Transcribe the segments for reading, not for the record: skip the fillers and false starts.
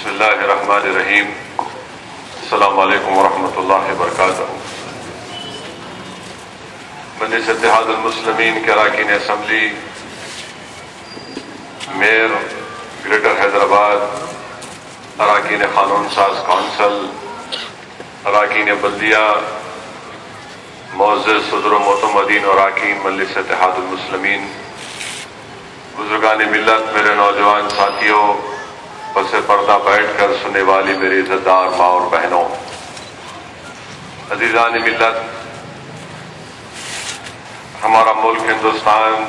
بسم اللہ الرحمن الرحیم۔ السلام علیکم ورحمۃ اللہ وبرکاتہ۔ مجلس اتحاد المسلمین کے اراکین اسمبلی، میئر گریٹر حیدرآباد، اراکین قانون ساز کونسل، اراکین بلدیہ، معزز صدر و معتمدین اور اراکین مجلس اتحاد المسلمین، بزرگان ملت، میرے نوجوان ساتھیوں، پس پردہ بیٹھ کر سننے والی میری عزت دار ماں اور بہنوں، عزیزان ملت، ہمارا ملک ہندوستان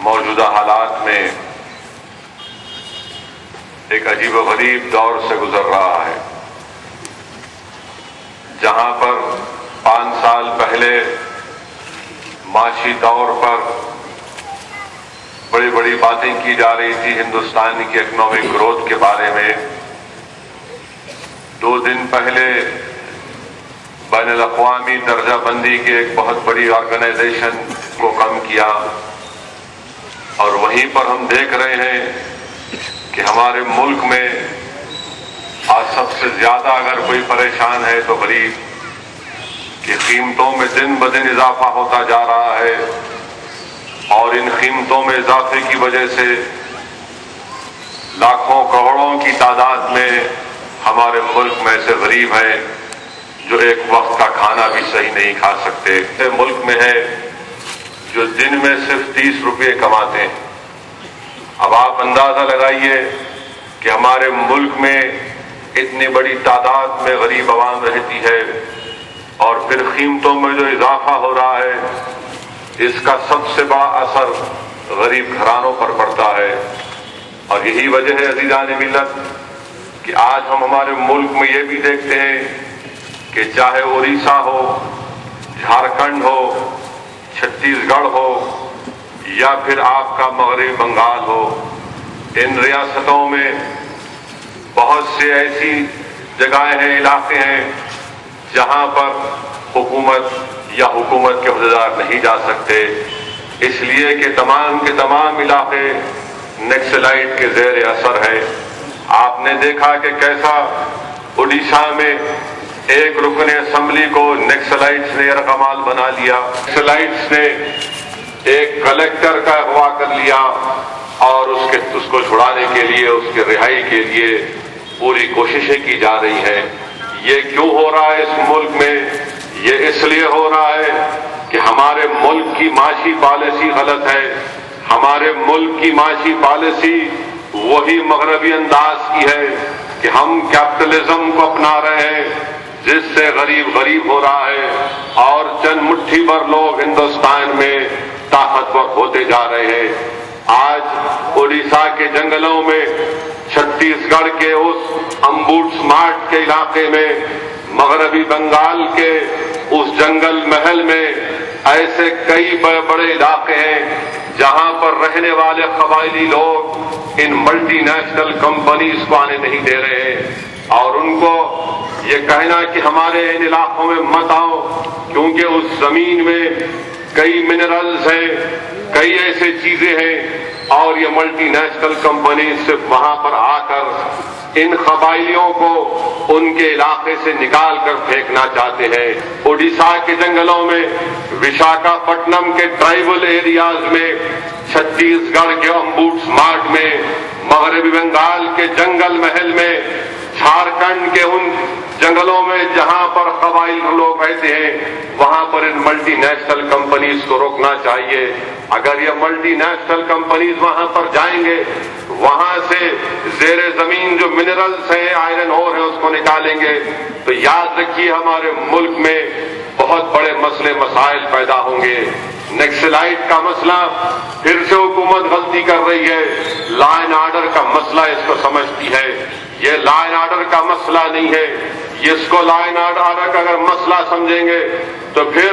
موجودہ حالات میں ایک عجیب و غریب دور سے گزر رہا ہے، جہاں پر 5 سال پہلے معاشی طور پر بڑی بڑی باتیں کی جا رہی تھی ہندوستان کی اکنامک گروتھ کے بارے میں۔ 2 دن پہلے بین الاقوامی درجہ بندی کی ایک بہت بڑی آرگنائزیشن کو کم کیا، اور وہیں پر ہم دیکھ رہے ہیں کہ ہمارے ملک میں آج سب سے زیادہ اگر کوئی پریشان ہے تو غریب، کہ قیمتوں میں دن بدن اضافہ ہوتا جا رہا ہے، اور ان قیمتوں میں اضافے کی وجہ سے لاکھوں کروڑوں کی تعداد میں ہمارے ملک میں ایسے غریب ہیں جو ایک وقت کا کھانا بھی صحیح نہیں کھا سکتے۔ ایسے ملک میں ہے جو دن میں صرف 30 روپے کماتے ہیں۔ اب آپ اندازہ لگائیے کہ ہمارے ملک میں اتنی بڑی تعداد میں غریب عوام رہتی ہے، اور پھر قیمتوں میں جو اضافہ ہو رہا ہے، اس کا سب سے بڑا اثر غریب گھرانوں پر پڑتا ہے۔ اور یہی وجہ ہے عزیزان ملت کہ آج ہم ہمارے ملک میں یہ بھی دیکھتے ہیں کہ چاہے اڑیسہ ہو، جھارکھنڈ ہو، چھتیس گڑھ ہو، یا پھر آپ کا مغربی بنگال ہو، ان ریاستوں میں بہت سے ایسی جگہیں ہیں، علاقے ہیں جہاں پر حکومت یا حکومت کے عہدیدار نہیں جا سکتے، اس لیے کہ تمام کے تمام علاقے نیکسلائٹ کے زیر اثر ہیں۔ آپ نے دیکھا کہ کیسا اڑیسہ میں ایک رکن اسمبلی کو نیکسلائٹس نے یرغمال بنا لیا، نیکسلائٹس نے ایک کلیکٹر کا اغوا کر لیا، اور اس کو چھڑانے کے لیے، اس کی رہائی کے لیے پوری کوششیں کی جا رہی ہیں۔ یہ کیوں ہو رہا ہے اس ملک میں؟ یہ اس لیے ہو رہا ہے کہ ہمارے ملک کی معاشی پالیسی غلط ہے۔ ہمارے ملک کی معاشی پالیسی وہی مغربی انداز کی ہے کہ ہم کیپٹلزم کو اپنا رہے ہیں، جس سے غریب ہو رہا ہے، اور چند مٹھی بھر لوگ ہندوستان میں طاقتور ہوتے جا رہے ہیں۔ آج اڑیسہ کے جنگلوں میں، چھتیس گڑھ کے اس امبوٹ سمارٹ کے علاقے میں، مغربی بنگال کے اس جنگل محل میں ایسے کئی بڑے بڑے علاقے ہیں جہاں پر رہنے والے قبائلی لوگ ان ملٹی نیشنل کمپنیز کو آنے نہیں دے رہے ہیں، اور ان کو یہ کہنا کہ ہمارے ان علاقوں میں مت آؤ، کیونکہ اس زمین میں کئی منرلز ہیں، کئی ایسے چیزیں ہیں، اور یہ ملٹی نیشنل کمپنیز صرف وہاں پر آ کر ان قبائلیوں کو ان کے علاقے سے نکال کر پھینکنا چاہتے ہیں۔ اڑیسہ کے جنگلوں میں، وشاکھاپٹنم کے ٹرائبل ایریاز میں، چھتیس گڑھ کے امبوٹ سمارٹ میں، مغربی بنگال کے جنگل محل میں، جھارکھنڈ کے ان جنگلوں میں جہاں پر قبائل لوگ رہتے ہیں، وہاں پر ان ملٹی نیشنل کمپنیز کو روکنا چاہیے۔ اگر یہ ملٹی نیشنل کمپنیز وہاں پر جائیں گے، وہاں سے زیر زمین جو منرلز ہیں، آئرن اور ہے، اس کو نکالیں گے، تو یاد رکھیے ہمارے ملک میں بہت بڑے مسئلے مسائل پیدا ہوں گے۔ نیکسلائٹ کا مسئلہ پھر سے حکومت غلطی کر رہی ہے، لا اینڈ آرڈر کا مسئلہ اس کو سمجھتی ہے۔ یہ لا اینڈ آرڈر کا مسئلہ نہیں ہے، اس کو لا اینڈ آرڈر کا اگر مسئلہ سمجھیں گے تو پھر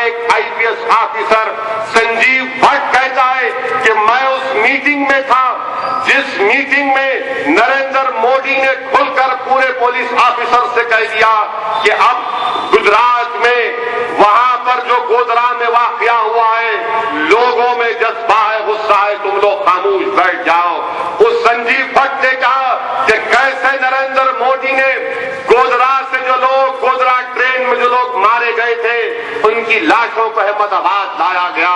ایک IPS آفیسر سنجیو بھٹ کہتا ہے کہ میں اس میٹنگ میں تھا جس میٹنگ میں نریندر مودی نے کھل کر پورے پولیس آفیسر سے کہہ دیا کہ اب گجرات میں وہاں پر جو گودرا میں واقعہ ہوا ہے لوگوں میں جذبہ ہے، غصہ ہے، تم لوگ خاموش بیٹھ جاؤ۔ اس سنجیو بھٹ نے کہا کہ کیسے نریندر مودی نے گودرا سے جو لوگ گودرا ٹرین میں جو لوگ مارے گئے تھے ان کی لاشوں کو احمد آباد لایا گیا۔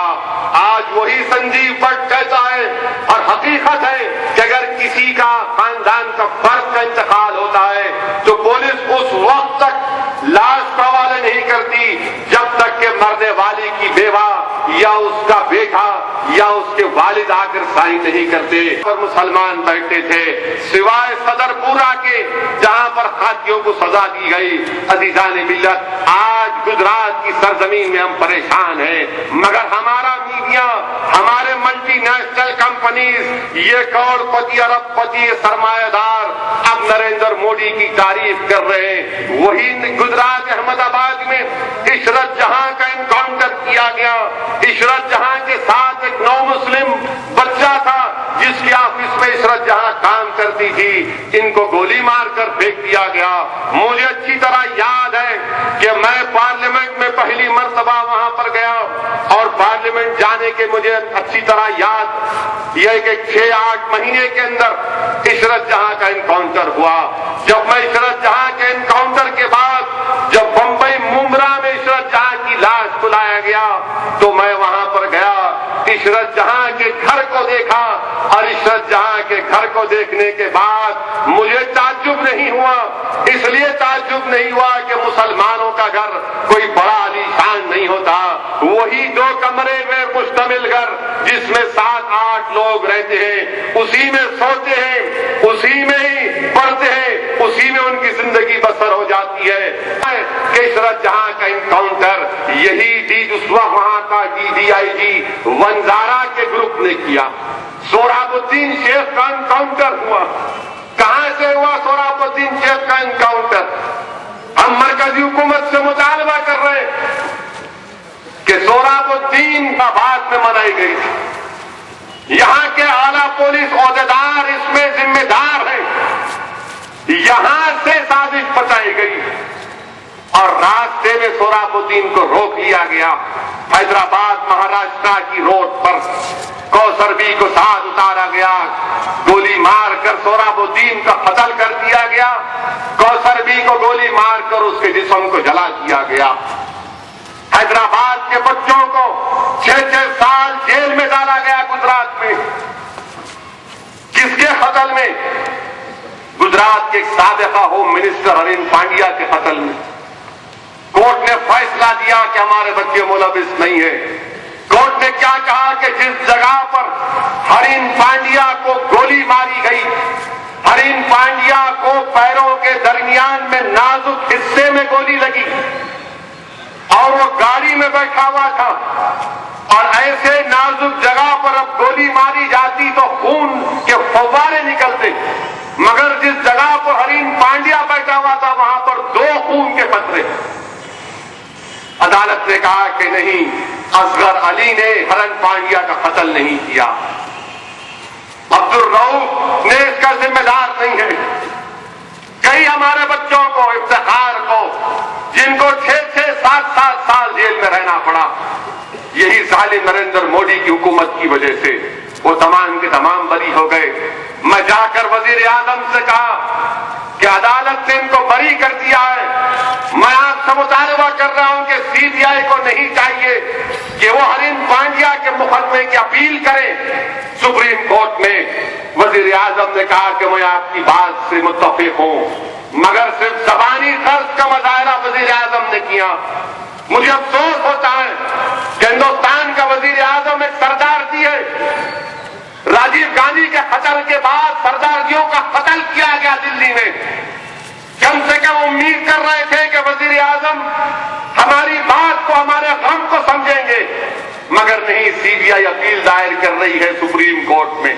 آج وہی سنجیو بھٹ کہتا ہے اور حقیقت ہے کہ اگر کسی کا خاندان کا فرد کا انتقال ہوتا ہے تو پولیس اس وقت تک لاش کا حوالے نہیں کرتی جب تک کہ مرنے والے کی بیوہ یا اس کا بیٹا یا اس کے والد آ کر سائن نہیں کرتے۔ اور مسلمان بیٹھے تھے سوائے صدر پورا کے جہاں پر قاتلوں کو سزا دی گئی۔ عزیزان ملت، آج گجرات کی سرزمین میں ہم پریشان ہیں، مگر ہمارا میڈیا، ہمارے ملٹی نیشنل کمپنیز، یہ کروڑ پتی ارب پتی سرمایہ دار اب نریندر مودی کی تعریف کر رہے ہیں۔ وہی گجرات احمد آباد میں عشرت جہاں کا انکاؤنٹر کیا گیا۔ عشرت جہاں کے ساتھ ایک نو مسلم بچہ تھا جس کے آفس میں عشرت جہاں کام کرتی تھی، ان کو گولی مار کر پھینک دیا گیا۔ مجھے اچھی طرح یاد ہے کہ میں پارلیمنٹ میں پہلی مرتبہ وہاں پر گیا اور پارلیمنٹ جانے کے مجھے اچھی طرح یاد یہ کہ 6-8 مہینے کے اندر عشرت جہاں کا انکاؤنٹر ہوا۔ جب میں عشرت جہاں کے انکاؤنٹر کے بعد جب بمبئی ممبرا میں عشرت جہاں کی لاش کو لایا گیا تو میں وہاں پر گیا، عشرت جہاں کے گھر کو دیکھا اور عشرت جہاں کے گھر کو دیکھنے کے بعد مجھے تعجب نہیں ہوا۔ اس لیے تعجب نہیں ہوا کہ مسلمانوں کا گھر کوئی بڑا عالی شان نہیں ہوتا، وہی 2 کمرے میں مشتمل گھر جس میں 7-8 لوگ رہتے ہیں، اسی میں سوتے ہیں، اسی میں ہی پڑھتے ہیں، اسی میں ان کی زندگی بسر ہو جاتی ہے۔ کہ عشرت جہاں کا انکاؤنٹر یہی اس وقت وہاں کا DIG ونزارا کے گروپ نے کیا۔ سہراب الدین شیخ کا انکاؤنٹر ہوا۔ کہاں سے ہوا سہراب الدین شیخ کا انکاؤنٹر؟ ہم مرکزی حکومت سے مطالبہ کر رہے ہیں کہ سہراب الدین کا بعد میں منائی گئی تھی۔ یہاں کے اعلیٰ پولیس عہدیدار اس میں ذمہ دار ہیں۔ یہاں سے سازش بچائی گئی اور راستے میں سہراب الدین کو روک لیا گیا۔ حیدرآباد مہاراشٹرا کی روڈ پر کوثر بی کو ساتھ اتارا گیا، گولی مار کر سہراب الدین کا قتل کر دیا گیا، کوثر بی کو گولی مار کر اس کے جسم کو جلا دیا گیا۔ حیدرآباد کے بچوں کو 6-6 سال جیل میں ڈالا گیا گجرات میں۔ کس کے قتل میں؟ گجرات کے سابقہ ہوم منسٹر ہرین پانڈیا کے قتل میں۔ کورٹ نے فیصلہ دیا کہ ہمارے بچے ملوث نہیں ہیں۔ کورٹ نے کیا کہا کہ جس جگہ پر ہرین پانڈیا کو گولی ماری گئی، ہرین پانڈیا کو پیروں کے درمیان میں نازک حصے میں گولی لگی اور وہ گاڑی میں بیٹھا ہوا تھا، اور ایسے نازک جگہ پر اب گولی ماری جاتی تو خون کے فوارے نکلتے، مگر جس جگہ پر ہرین پانڈیا بیٹھا ہوا تھا وہاں پر 2 خون کے قطرے۔ عدالت نے کہا کہ نہیں، اصغر علی نے ہرن پانڈیا کا قتل نہیں کیا، عبد الرؤف نے اس کا ذمہ دار نہیں ہے۔ کئی ہمارے بچوں کو، افتخار کو، جن کو 6-7 سال جیل میں رہنا پڑا، یہی ظالم نریندر مودی کی حکومت کی وجہ سے وہ تمام کے تمام بری ہو گئے۔ میں جا کر وزیر اعظم سے کہا کہ عدالت نے ان کو بری کر دیا ہے۔ میں آپ سے مطالبہ کر رہا ہوں کہ CBI کو نہیں چاہیے کہ وہ ہرین پانڈیا کے مقدمے کی اپیل کرے سپریم کورٹ میں۔ وزیر اعظم نے کہا کہ میں آپ کی بات سے متفق ہوں، مگر صرف زبانی قرض کا مظاہرہ وزیر اعظم نے کیا۔ مجھے افسوس ہوتا ہے کہ ہندوستان کا وزیر اعظم ایک سردار ہے۔ راجیو گاندھی کے قتل کے بعد سرداریوں کا قتل کیا گیا دلی میں۔ کم سے کم امید کر رہے تھے کہ وزیر اعظم ہماری بات کو، ہمارے غم کو سمجھیں گے، مگر نہیں، CBI اپیل دائر کر رہی ہے سپریم کورٹ میں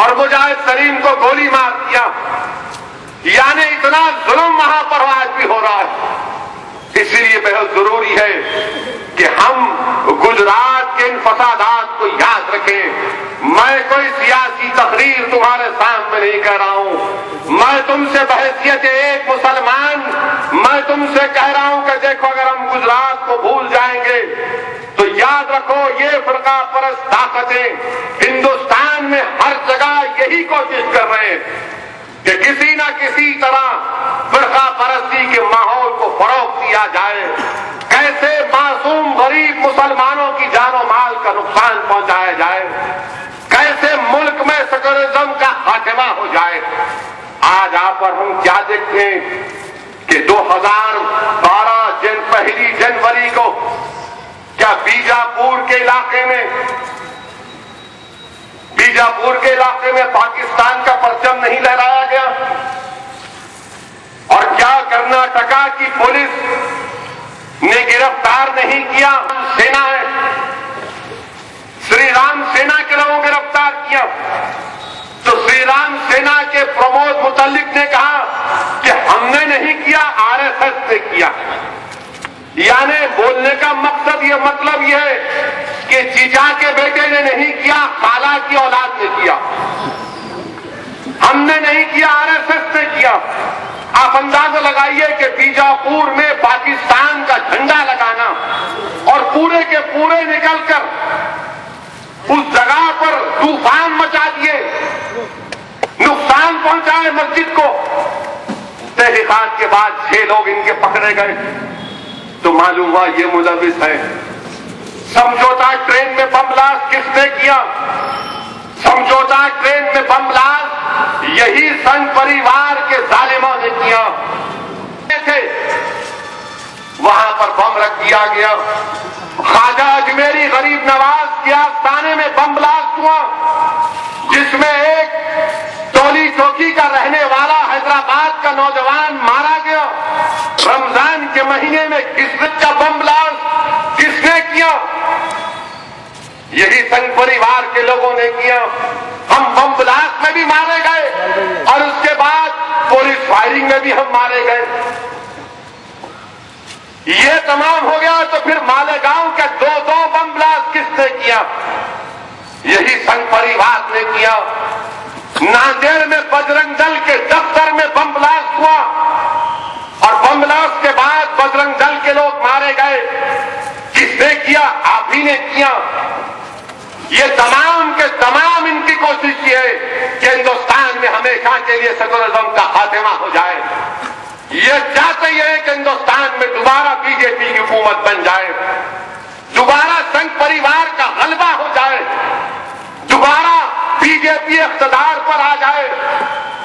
اور مجاہد ترین کو گولی مار دیا۔ یعنی اتنا ظلم وہاں پر آج بھی ہو رہا ہے۔ اسی لیے بہت ضروری ہے کہ ہم گجرات کے ان فسادات کو یاد رکھیں. میں کوئی سیاسی تقریر تمہارے سامنے نہیں کہہ رہا ہوں. میں تم سے بحیثیت ایک مسلمان میں تم سے کہہ رہا ہوں کہ دیکھو اگر ہم گجرات کو بھول جائیں گے تو یاد رکھو یہ فرقہ پرست طاقتیں ہندوستان میں ہر جگہ یہی کوشش کر رہے ہیں کہ کسی نہ کسی طرح فرقہ پرستی کے ماحول کو فروغ دیا جائے. کیسے معصوم غریب مسلمانوں کی جان و مال کا نقصان پہنچایا جائے, کیسے ملک میں سیکولرزم کا خاتمہ ہو جائے. آج آپ پر ہم کیا دیکھتے ہیں کہ 2012 پہلی جنوری کو کیا بیجاپور کے علاقے میں پاکستان کا پرچم نہیں لہرایا گیا, اور کیا کرناٹکا کی پولیس نے گرفتار نہیں کیا سینا ہے, شری رام سینا کے لوگوں کو گرفتار کیا. تو شری رام سینا کے پرمود متعلق نے کہا کہ ہم نے نہیں کیا, RSS نے کیا. یعنی بولنے کا مقصد یہ مطلب یہ ہے کہ چچا کے بیٹے نے نہیں کیا, خالہ کی اولاد نے کیا. ہم نے نہیں کیا, RSS نے کیا. آپ اندازہ لگائیے کہ بیجاپور میں پاکستان کا جھنڈا لگانا اور پورے کے پورے نکل کر اس جگہ پر طوفان مچا دیے, نقصان پہنچائے مسجد کو. تحقیقات کے بعد 6 لوگ ان کے پکڑے گئے تو معلوم ہوا یہ ملوث ہے. سمجھوتا ٹرین میں بم بلاسٹ کس نے کیا؟ سمجھوتا ٹرین میں بم بلاسٹ یہی سنگ پریوار کے ظالموں نے کیا. وہاں پر بم رکھ دیا گیا. خواجہ اجمیری غریب نواز کے آستانے میں بم بلاسٹ ہوا جس میں ایک ٹولی چوکی کا رہنے والا حیدرآباد کا نوجوان مارا گیا. رمضان کے مہینے میں کس کا بم بلاسٹ کس نے کیا؟ یہی سنگ پریوار کے لوگوں نے کیا. ہم بم بلاسٹ میں بھی مارے گئے اور اس کے بعد پولیس فائرنگ میں بھی ہم مارے گئے. یہ تمام ہو گیا تو پھر مالیگاؤں کے 2 بم بلاسٹ کس نے کیا؟ یہی سنگ پریوار نے کیا. ناندیڑ میں بجرنگ دل کے دفتر میں بم بلاسٹ ہوا اور بم بلاسٹ کے بعد بجرنگ دل کے لوگ مارے گئے. کس نے کیا؟ آپ ہی نے کیا. یہ تمام کے تمام ان کی کوشش یہ ہے کہ ہندوستان میں ہمیشہ کے لیے سیکولرزم کا خاتمہ ہو جائے. یہ چاہتے ہیں کہ ہندوستان میں دوبارہ BJP کی حکومت بن جائے, دوبارہ سنگ پریوار کا غلبہ ہو جائے, دوبارہ BJP اقتدار پر آ جائے.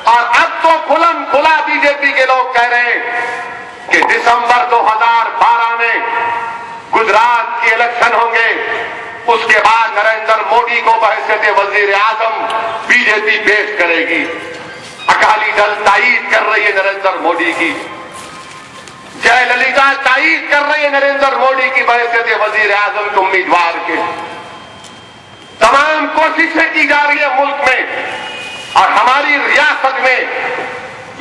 اور اب تو کھلم کھلا BJP کے لوگ کہہ رہے ہیں کہ دسمبر 2012 میں گجرات کے الیکشن ہوں گے, اس کے بعد نریندر مودی کو بحیثیت وزیر اعظم BJP پیش کرے گی. اکالی دل تائید کر رہی ہے نریندر مودی کی, جے للیتا تائید کر رہی ہے نریندر مودی کی بحیثیت وزیر اعظم کے امیدوار کے. تمام کوششیں کی جا رہی ہے ملک میں, اور ہماری ریاست میں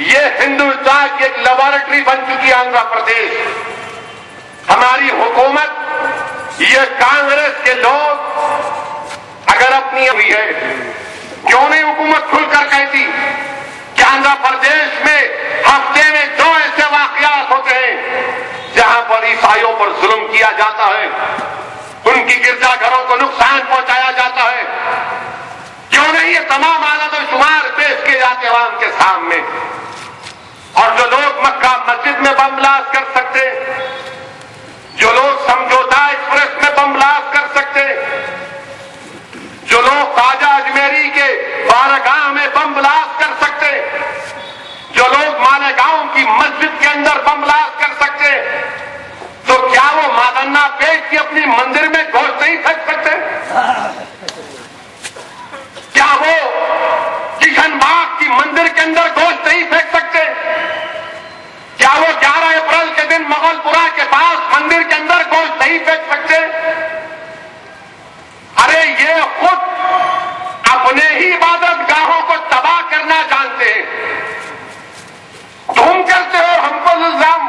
یہ ہندوستان کی ایک لیبارٹری بن چکی ہے آندھرا پردیش. ہماری حکومت, یہ کانگریس کے لوگ اگر اپنی ہوئی ہے, کیوں نہیں حکومت کھل کر کہتی کہ آندھرا پردیش میں ہفتے میں 2 ایسے واقعات ہوتے ہیں جہاں پر عیسائیوں پر ظلم کیا جاتا ہے, ان کی گرجا گھروں کو نقصان پہنچایا جاتا ہے. کیوں نہیں یہ تمام عدد و شمار پیش کیے جاتے عوام کے سامنے؟ اور جو لوگ مکہ مسجد میں بم بلاسٹ کر سکتے, جو لوگ سمجھوتا ایکسپریس میں بم بلاسٹ کر سکتے, جو لوگ خواجہ اجمیری کے بارگاہ میں بم بلاسٹ کر سکتے, جو لوگ مالیگاؤں کی مسجد کے اندر بم بلاسٹ کر سکتے, تو کیا وہ مادنا پیٹ کی اپنی مندر میں گوشت نہیں پھینک سکتے؟ کیا وہ کشن باغ کی مندر کے اندر گوشت نہیں پھینک سکتے؟ کیا وہ 11 اپریل کے دن مغل پورہ کے پاس مندر کے اندر گوشت نہیں پھینک سکتے؟ ارے یہ خود اپنے ہی عبادت گاہوں کو تباہ کرنا جانتے ہیں. تم کرتے ہو ہم کو الزام.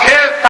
6